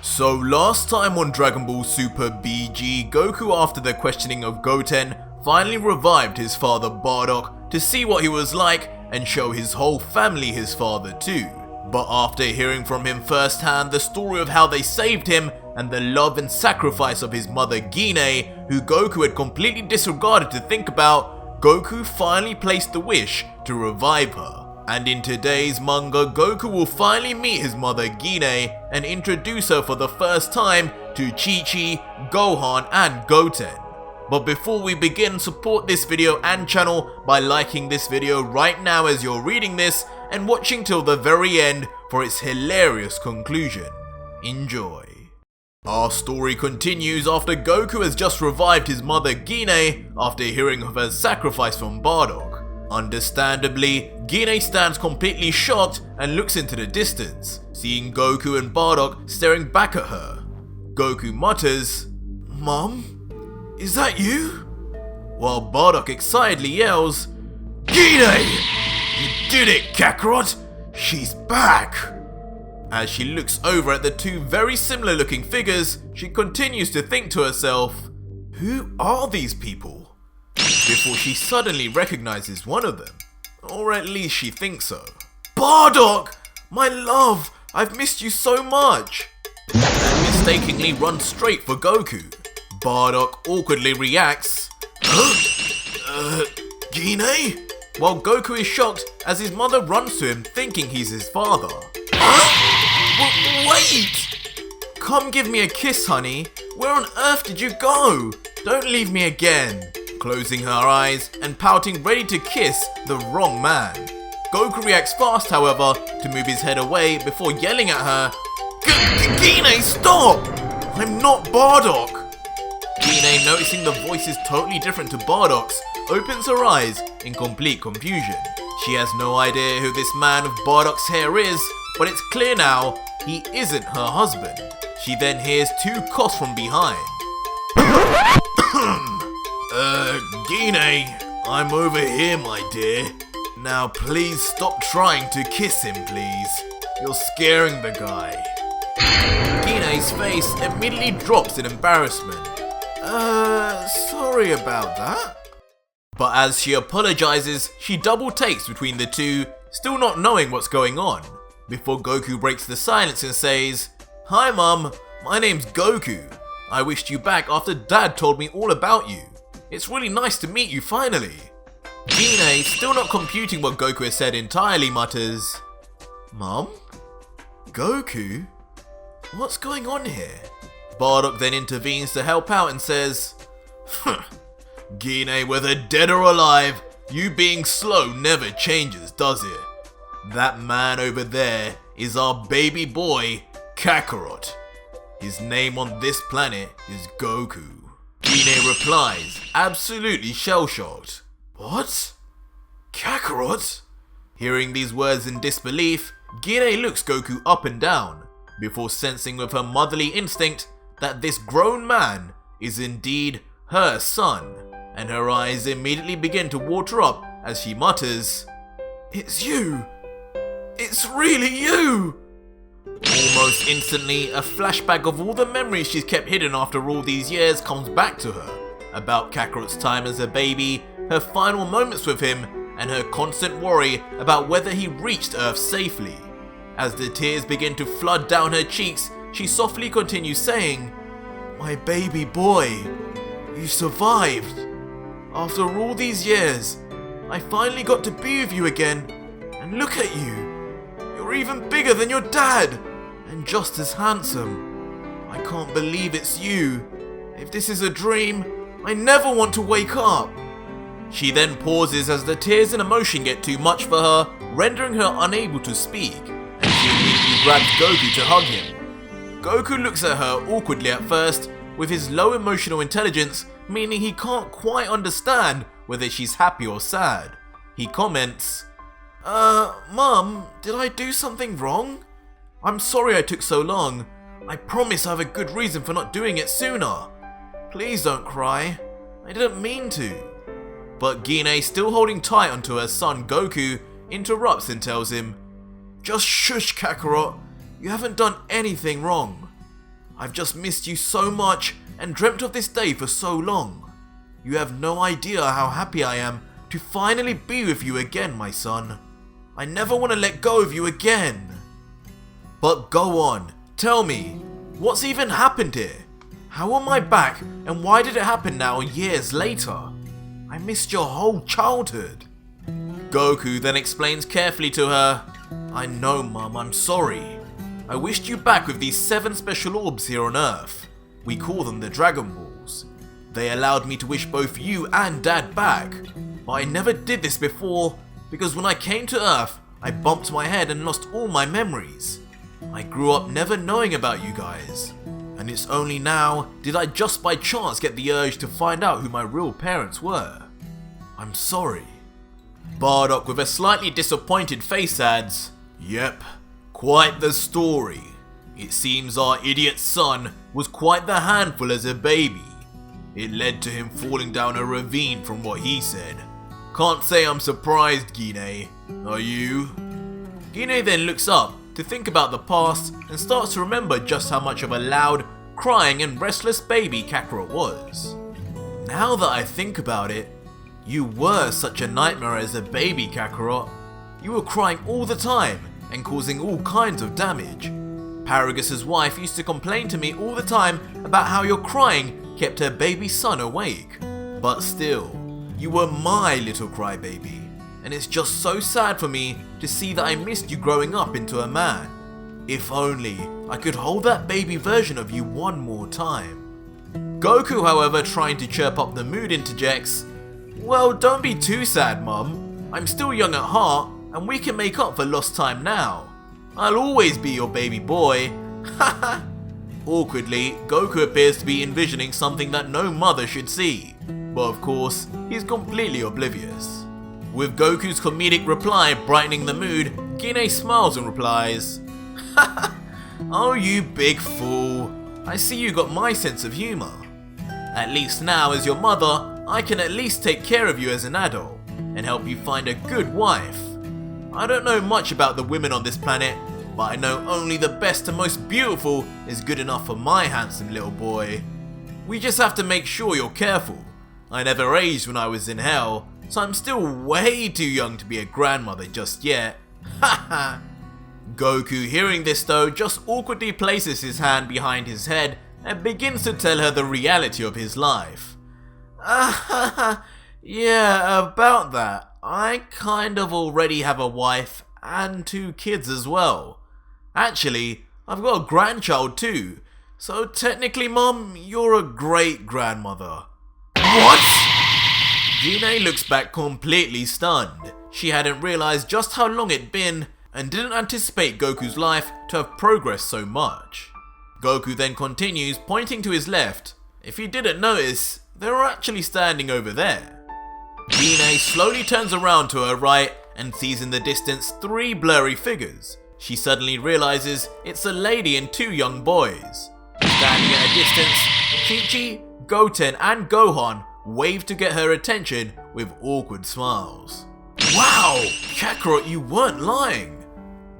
So last time on Dragon Ball Super BG, Goku, after the questioning of Goten, finally revived his father Bardock to see what he was like and show his whole family his father too. But after hearing from him firsthand the story of how they saved him and the love and sacrifice of his mother Gine, who Goku had completely disregarded to think about, Goku finally placed the wish to revive her. And in today's manga, Goku will finally meet his mother Gine and introduce her for the first time to Chi-Chi, Gohan and Goten. But before we begin, support this video and channel by liking this video right now as you're reading this and watching till the very end for its hilarious conclusion. Enjoy. Our story continues after Goku has just revived his mother Gine after hearing of her sacrifice from Bardock. Understandably, Gine stands completely shocked and looks into the distance, seeing Goku and Bardock staring back at her. Goku mutters, "Mom, is that you?" While Bardock excitedly yells, "Gine! You did it, Kakarot! She's back!" As she looks over at the two very similar looking figures, she continues to think to herself, who are these people? Before she suddenly recognizes one of them, or at least she thinks so. "Bardock! My love! I've missed you so much!" And mistakenly runs straight for Goku. Bardock awkwardly reacts, Gine? While Goku is shocked as his mother runs to him thinking he's his father. Wait! Come give me a kiss, honey. Where on earth did you go? Don't leave me again. Closing her eyes and pouting, ready to kiss the wrong man. Goku reacts fast, however, to move his head away before yelling at her, Gine, stop! I'm not Bardock! Gine, noticing the voice is totally different to Bardock's, opens her eyes in complete confusion. She has no idea who this man with Bardock's hair is, but it's clear now he isn't her husband. She then hears two coughs from behind. Gine, I'm over here, my dear. Now please stop trying to kiss him, please. You're scaring the guy. Gine's face immediately drops in embarrassment. Sorry about that. But as she apologizes, she double takes between the two, still not knowing what's going on, before Goku breaks the silence and says, "Hi Mum, my name's Goku. I wished you back after Dad told me all about you. It's really nice to meet you finally." Gine, still not computing what Goku has said entirely, mutters, "Mum? Goku? What's going on here?" Bardock then intervenes to help out and says, "Gine, whether dead or alive, you being slow never changes, does it? That man over there is our baby boy, Kakarot. His name on this planet is Goku." Gine replies, absolutely shell-shocked. "What? Kakarot?" Hearing these words in disbelief, Gine looks Goku up and down, before sensing with her motherly instinct that this grown man is indeed her son, and her eyes immediately begin to water up as she mutters, "It's you! It's really you!" Almost instantly, a flashback of all the memories she's kept hidden after all these years comes back to her, about Kakarot's time as a baby, her final moments with him, and her constant worry about whether he reached Earth safely. As the tears begin to flood down her cheeks, she softly continues saying, "My baby boy, you survived. After all these years, I finally got to be with you again, and look at you. You're even bigger than your dad, and just as handsome. I can't believe it's you. If this is a dream, I never want to wake up." She then pauses as the tears and emotion get too much for her, rendering her unable to speak, and she immediately grabs Goku to hug him. Goku looks at her awkwardly at first, with his low emotional intelligence meaning he can't quite understand whether she's happy or sad. He comments, Mum, did I do something wrong? I'm sorry I took so long. I promise I have a good reason for not doing it sooner. Please don't cry. I didn't mean to." But Gine, still holding tight onto her son Goku, interrupts and tells him, "Just shush, Kakarot. You haven't done anything wrong." I've just missed you so much and dreamt of this day for so long. You have no idea how happy I am to finally be with you again, my son. I never want to let go of you again. But go on, tell me, what's even happened here? How am I back and why did it happen now years later? I missed your whole childhood. Goku then explains carefully to her, I know, Mum, I'm sorry. I wished you back with these 7 special orbs here on Earth. We call them the Dragon Balls. They allowed me to wish both you and Dad back. But I never did this before because when I came to Earth, I bumped my head and lost all my memories. I grew up never knowing about you guys. And it's only now did I just by chance get the urge to find out who my real parents were. I'm sorry. Bardock with a slightly disappointed face adds, Yep, quite the story. It seems our idiot son was quite the handful as a baby. It led to him falling down a ravine from what he said. Can't say I'm surprised, Gine. Are you? Gine then looks up to think about the past and starts to remember just how much of a loud, crying and restless baby Kakarot was. Now that I think about it, you were such a nightmare as a baby, Kakarot. You were crying all the time and causing all kinds of damage. Paragus' wife used to complain to me all the time about how your crying kept her baby son awake. But still, you were my little crybaby, and it's just so sad for me to see that I missed you growing up into a man. If only I could hold that baby version of you one more time. Goku, however, trying to chirp up the mood, interjects, Well, don't be too sad, Mum. I'm still young at heart, and we can make up for lost time now. I'll always be your baby boy. Haha. Awkwardly, Goku appears to be envisioning something that no mother should see. But of course, he's completely oblivious. With Goku's comedic reply brightening the mood, Gine smiles and replies, Haha. Oh, you big fool. I see you got my sense of humor. At least now, as your mother, I can at least take care of you as an adult and help you find a good wife. I don't know much about the women on this planet, but I know only the best and most beautiful is good enough for my handsome little boy. We just have to make sure you're careful. I never aged when I was in hell, so I'm still way too young to be a grandmother just yet. Haha. Goku, hearing this though, just awkwardly places his hand behind his head and begins to tell her the reality of his life. Yeah, about that. I kind of already have a wife and 2 kids as well. Actually, I've got a grandchild too. So technically, Mum, you're a great grandmother. What? Gine looks back completely stunned. She hadn't realized just how long it'd been and didn't anticipate Goku's life to have progressed so much. Goku then continues, pointing to his left. If you didn't notice, they were actually standing over there. Gine slowly turns around to her right and sees in the distance 3 blurry figures. She suddenly realizes it's a lady and 2 young boys. Standing at a distance, Chi-Chi, Goten and Gohan wave to get her attention with awkward smiles. Wow, Kakarot, you weren't lying.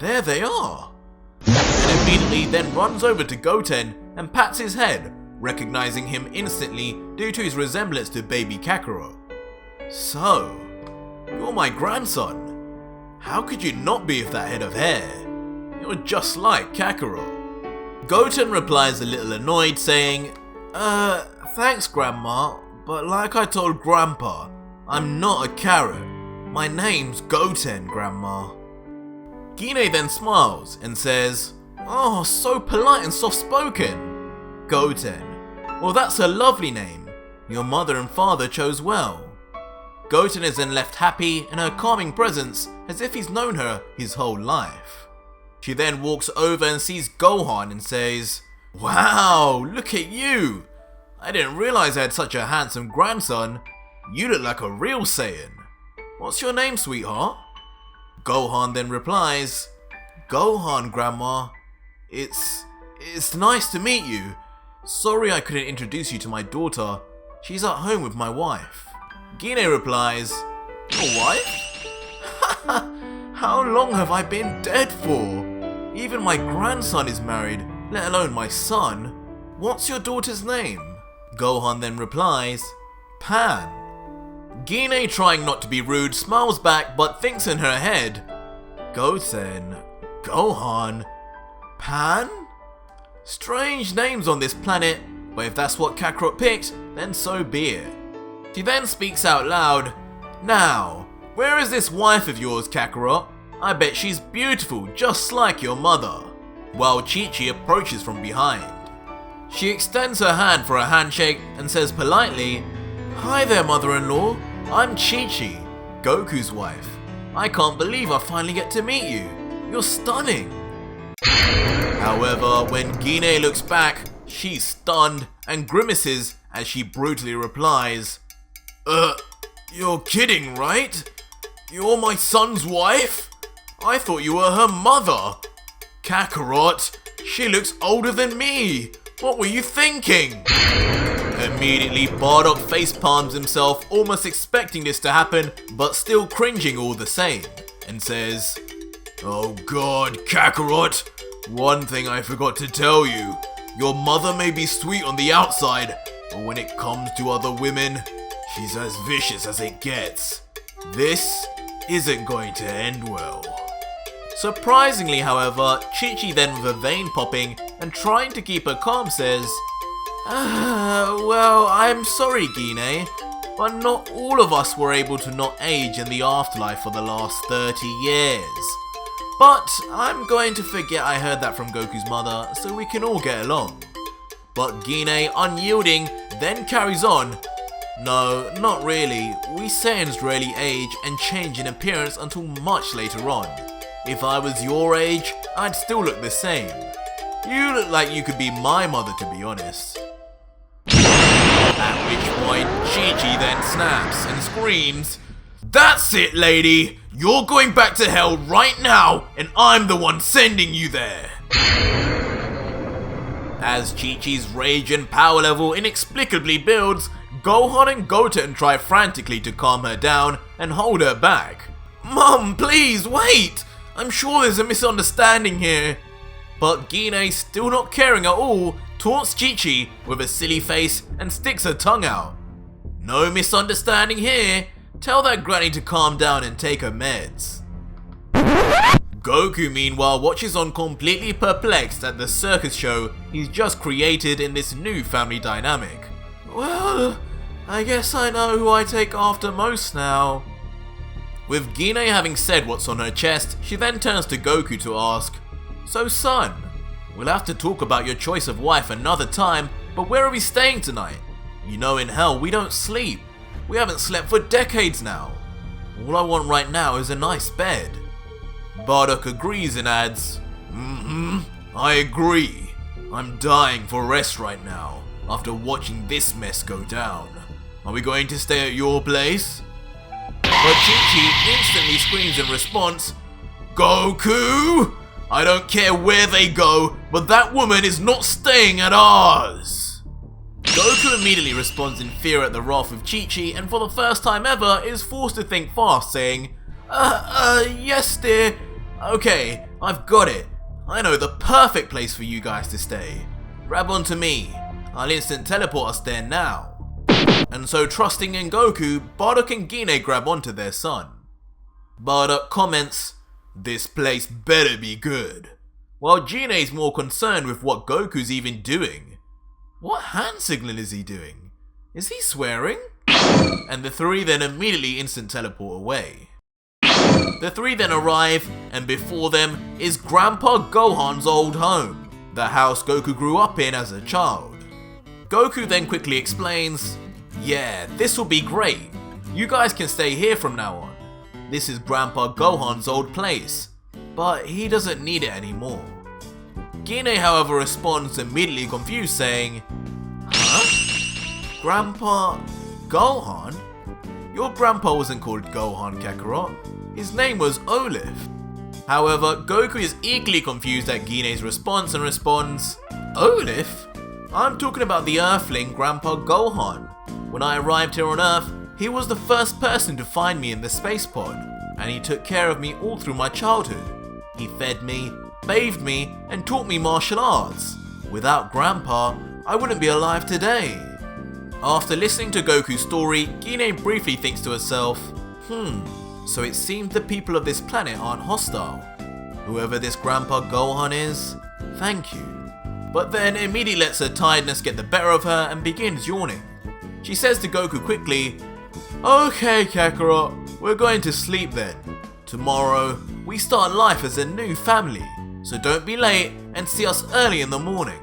There they are. And immediately then runs over to Goten and pats his head, recognizing him instantly due to his resemblance to baby Kakarot. So, you're my grandson. How could you not be with that head of hair? You're just like Kakarot. Goten replies a little annoyed, saying, thanks Grandma, but like I told Grandpa, I'm not a carrot. My name's Goten, Grandma. Gine then smiles and says, Oh, so polite and soft-spoken. Goten. Well, that's a lovely name. Your mother and father chose well. Goten is then left happy in her calming presence as if he's known her his whole life. She then walks over and sees Gohan and says, Wow, look at you. I didn't realize I had such a handsome grandson. You look like a real Saiyan. What's your name, sweetheart? Gohan then replies, Gohan, Grandma. It's nice to meet you. Sorry I couldn't introduce you to my daughter. She's at home with my wife. Gine replies, Your wife? How long have I been dead for? Even my grandson is married, let alone my son. "What's your daughter's name?" Gohan then replies, "Pan." Gine, trying not to be rude, smiles back but thinks in her head, "Goten, Gohan, Pan? Strange names on this planet, but if that's what Kakarot picked, then so be it." She then speaks out loud, "Now, where is this wife of yours, Kakarot? I bet she's beautiful, just like your mother," while Chi-Chi approaches from behind. She extends her hand for a handshake and says politely, "Hi there, mother-in-law. I'm Chi-Chi, Goku's wife. I can't believe I finally get to meet you. You're stunning." However, when Gine looks back, she's stunned and grimaces as she brutally replies, You're kidding, right? You're my son's wife? I thought you were her mother. Kakarot, she looks older than me. What were you thinking?" Immediately, Bardock facepalms himself, almost expecting this to happen, but still cringing all the same, and says, "Oh god, Kakarot, one thing I forgot to tell you. Your mother may be sweet on the outside, but when it comes to other women, she's as vicious as it gets. This isn't going to end well." Surprisingly, however, Chi-Chi then, with a vein popping and trying to keep her calm, says, "Well, I'm sorry, Gine, but not all of us were able to not age in the afterlife for the last 30 years. But I'm going to forget I heard that from Goku's mother so we can all get along." But Gine, unyielding, then carries on, "No, not really. We Saiyans rarely age and change in appearance until much later on. If I was your age, I'd still look the same. You look like you could be my mother, to be honest." At which point, Chi-Chi then snaps and screams, "That's it, lady! You're going back to hell right now, and I'm the one sending you there!" As Chi-Chi's rage and power level inexplicably builds, Gohan and Goten try frantically to calm her down and hold her back. "Mum, please, wait! I'm sure there's a misunderstanding here." But Gine, still not caring at all, taunts Chi-Chi with a silly face and sticks her tongue out. "No misunderstanding here. Tell that granny to calm down and take her meds." Goku, meanwhile, watches on completely perplexed at the circus show he's just created in this new family dynamic. "Well, I guess I know who I take after most now." With Gine having said what's on her chest, she then turns to Goku to ask, "So son, we'll have to talk about your choice of wife another time, but where are we staying tonight? You know in hell we don't sleep. We haven't slept for decades now. All I want right now is a nice bed." Bardock agrees and adds, I agree. I'm dying for rest right now, after watching this mess go down. Are we going to stay at your place?" But Chi-Chi instantly screams in response, "Goku! I don't care where they go, but that woman is not staying at ours!" Goku immediately responds in fear at the wrath of Chi-Chi, and for the first time ever is forced to think fast, saying, Yes dear. Okay, I've got it. I know the perfect place for you guys to stay. Grab onto me. I'll instant teleport us there now." And so, trusting in Goku, Bardock and Gine grab onto their son. Bardock comments, "This place better be good," while Gine's more concerned with what Goku's even doing. What hand signal is he doing? Is he swearing? And the three then immediately instant teleport away. The three then arrive, and before them is Grandpa Gohan's old home, the house Goku grew up in as a child. Goku then quickly explains, "Yeah, this will be great. You guys can stay here from now on. This is Grandpa Gohan's old place, but he doesn't need it anymore." Gine, however, responds immediately confused, saying, "Huh? Grandpa Gohan? Your grandpa wasn't called Gohan, Kakarot. His name was Olaf." However, Goku is equally confused at Gine's response and responds, "Olaf? I'm talking about the Earthling Grandpa Gohan. When I arrived here on Earth, he was the first person to find me in the space pod, and he took care of me all through my childhood. He fed me, bathed me, and taught me martial arts. Without Grandpa, I wouldn't be alive today. After listening to Goku's story, Gine briefly thinks to herself, so it seems the people of this planet aren't hostile. Whoever this Grandpa Gohan is, thank you. But then immediately lets her tiredness get the better of her and begins yawning. She says to Goku quickly, "Okay, Kakarot, we're going to sleep then. Tomorrow, we start life as a new family, so don't be late and see us early in the morning."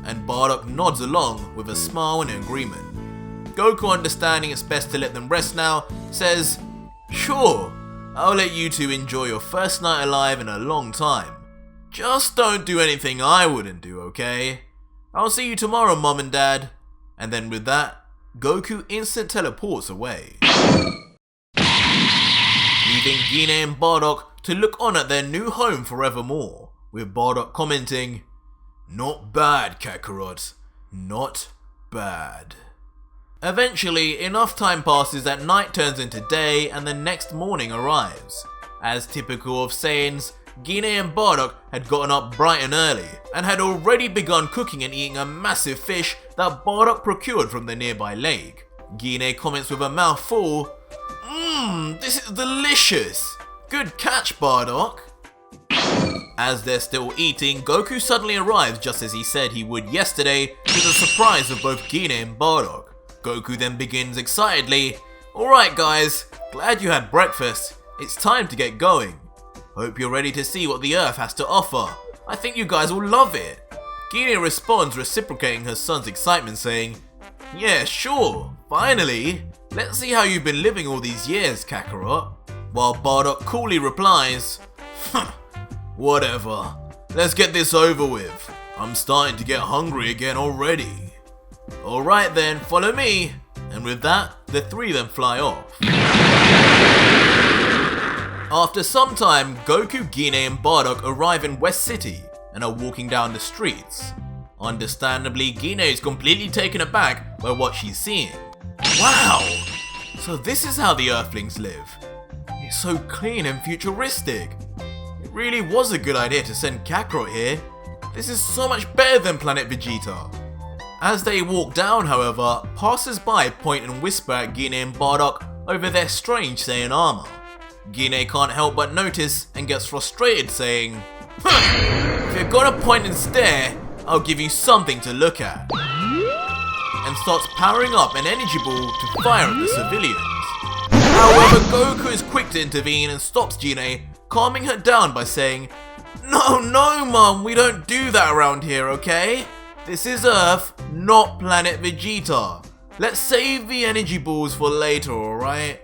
And Bardock nods along with a smile in agreement. Goku, understanding it's best to let them rest now, says, "Sure, I'll let you two enjoy your first night alive in a long time. Just don't do anything I wouldn't do, okay? I'll see you tomorrow, Mom and Dad." And then with that, Goku instant teleports away, leaving Gine and Bardock to look on at their new home forevermore, with Bardock commenting, "Not bad, Kakarot, not bad." Eventually, enough time passes that night turns into day and the next morning arrives. As typical of Saiyans, Gine and Bardock had gotten up bright and early and had already begun cooking and eating a massive fish that Bardock procured from the nearby lake. Gine comments with a mouth full, this is delicious! Good catch, Bardock!" As they're still eating, Goku suddenly arrives just as he said he would yesterday, to the surprise of both Gine and Bardock. Goku then begins excitedly, "Alright guys, glad you had breakfast. It's time to get going. Hope you're ready to see what the Earth has to offer. I think you guys will love it." Gine responds, reciprocating her son's excitement, saying, "Yeah, sure, finally. Let's see how you've been living all these years, Kakarot." While Bardock coolly replies, "Whatever. Let's get this over with. I'm starting to get hungry again already." "Alright then, follow me." And with that, the three of them fly off. After some time, Goku, Gine and Bardock arrive in West City and are walking down the streets. Understandably, Gine is completely taken aback by what she's seeing. Wow! So this is how the Earthlings live. It's so clean and futuristic. It really was a good idea to send Kakarot here. This is so much better than Planet Vegeta. As they walk down, however, passers-by point and whisper at Gine and Bardock over their strange Saiyan armor. Gine can't help but notice and gets frustrated, saying, "If you're gonna point and stare, I'll give you something to look at." And starts powering up an energy ball to fire at the civilians. However, Goku is quick to intervene and stops Gine, calming her down by saying, No, Mom, we don't do that around here, okay? This is Earth, not Planet Vegeta. Let's save the energy balls for later, alright?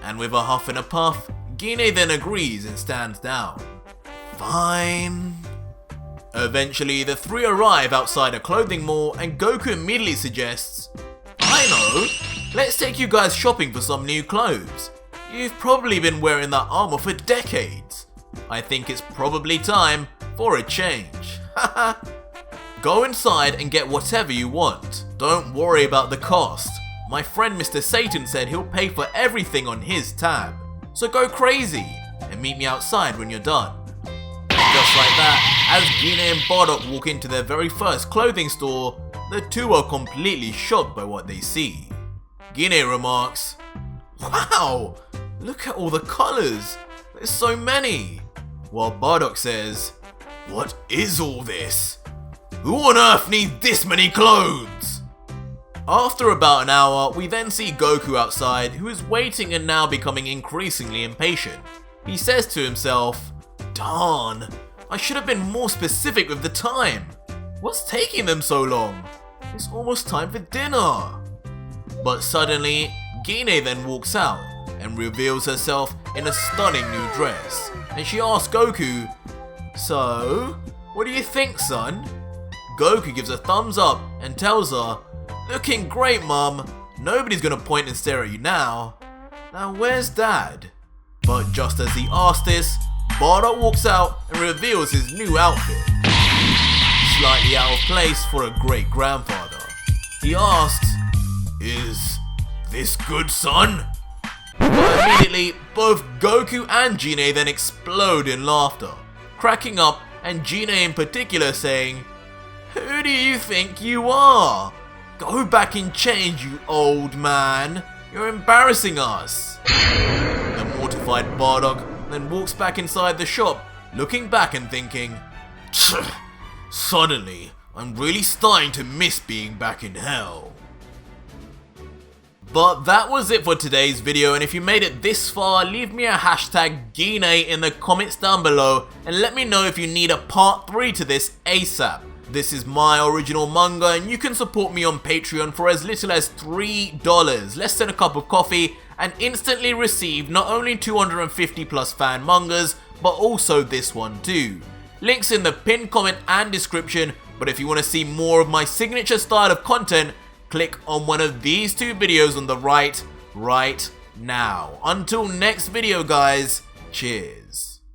And with a huff and a puff, Gine then agrees and stands down. Fine. Eventually, the three arrive outside a clothing mall and Goku immediately suggests, "I know, let's take you guys shopping for some new clothes. You've probably been wearing that armor for decades. I think it's probably time for a change." Haha. "Go inside and get whatever you want. Don't worry about the cost. My friend Mr. Satan said he'll pay for everything on his tab. So go crazy and meet me outside when you're done." Just like that, as Gine and Bardock walk into their very first clothing store, the two are completely shocked by what they see. Gine remarks, "Wow, look at all the colors. There's so many." While Bardock says, "What is all this? Who on earth needs this many clothes?" After about an hour, we then see Goku outside, who is waiting and now becoming increasingly impatient. He says to himself, "Darn, I should have been more specific with the time. What's taking them so long? It's almost time for dinner." But suddenly, Gine then walks out and reveals herself in a stunning new dress. And she asks Goku, "So, what do you think, son?" Goku gives a thumbs up and tells her, "Looking great, Mum. Nobody's gonna point and stare at you now. Now where's Dad?" But just as he asks this, Bardock walks out and reveals his new outfit. Slightly out of place for a great-grandfather. He asks, "Is this good, son?" But immediately, both Goku and Gine then explode in laughter, cracking up and Gine in particular saying, Who do you think you are? Go back and change, you old man. You're embarrassing us. The mortified Bardock then walks back inside the shop, looking back and thinking, suddenly, I'm really starting to miss being back in hell. But that was it for today's video, and if you made it this far, leave me a hashtag Gine in the comments down below and let me know if you need a part 3 to this ASAP. This is my original manga and you can support me on Patreon for as little as $3, less than a cup of coffee, and instantly receive not only 250 plus fan mangas, but also this one too. Links in the pinned comment and description, but if you want to see more of my signature style of content, click on one of these 2 videos on the right now. Until next video guys, cheers.